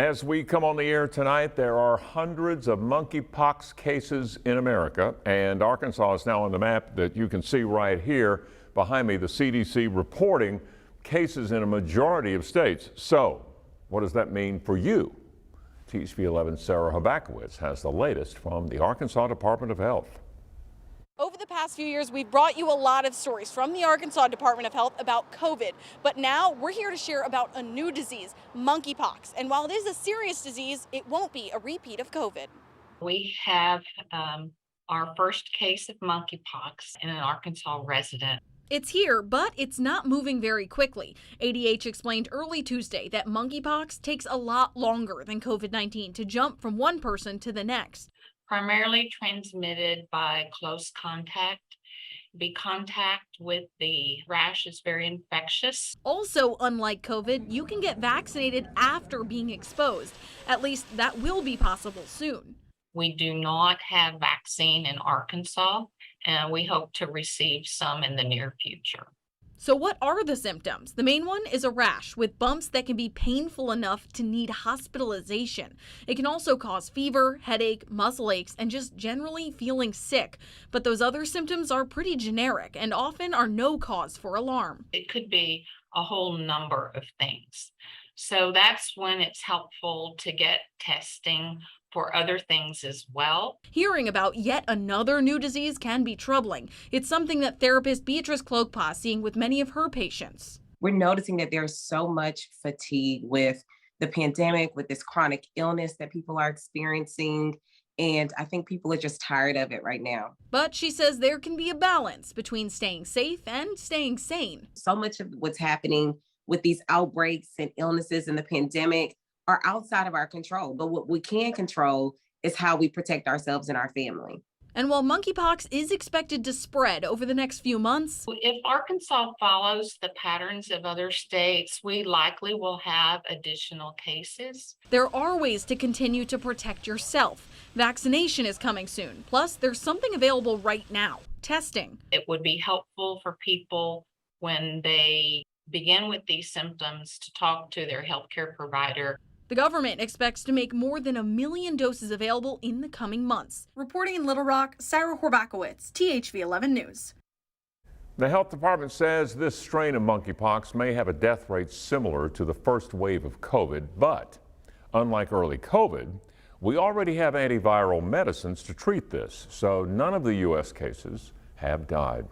As we come on the air tonight, there are hundreds of monkeypox cases in America, and Arkansas is now on the map that you can see right here behind me. The CDC reporting cases in a majority of states. So, what does that mean for you? THV 11's Sarah Habakowitz has the latest from the Arkansas Department of Health. Over the past few years, we've brought you a lot of stories from the Arkansas Department of Health about COVID. But now we're here to share about a new disease, monkeypox. And while it is a serious disease, it won't be a repeat of COVID. We have our first case of monkeypox in an Arkansas resident. It's here, but it's not moving very quickly. ADH explained early Tuesday that monkeypox takes a lot longer than COVID-19 to jump from one person to the next. Primarily transmitted by close contact. Contact with the rash is very infectious. Also, unlike COVID, you can get vaccinated after being exposed. At least that will be possible soon. We do not have vaccine in Arkansas, and we hope to receive some in the near future. So what are the symptoms? The main one is a rash with bumps that can be painful enough to need hospitalization. It can also cause fever, headache, muscle aches, and just generally feeling sick. But those other symptoms are pretty generic and often are no cause for alarm. It could be a whole number of things. So that's when it's helpful to get testing for other things as well. Hearing about yet another new disease can be troubling. It's something that therapist Beatrice Klogpa is seeing with many of her patients. We're noticing that there's so much fatigue with the pandemic, with this chronic illness that people are experiencing. And I think people are just tired of it right now. But she says there can be a balance between staying safe and staying sane. So much of what's happening with these outbreaks and illnesses and the pandemic are outside of our control. But what we can control is how we protect ourselves and our family. And while monkeypox is expected to spread over the next few months, if Arkansas follows the patterns of other states, we likely will have additional cases. There are ways to continue to protect yourself. Vaccination is coming soon. Plus, there's something available right now, testing. It would be helpful for people when they begin with these symptoms to talk to their healthcare provider. The government expects to make more than 1 million doses available in the coming months. Reporting in Little Rock, Sarah Habakowitz, THV 11 News. The health department says this strain of monkeypox may have a death rate similar to the first wave of COVID, but unlike early COVID, we already have antiviral medicines to treat this, so none of the U.S. cases have died.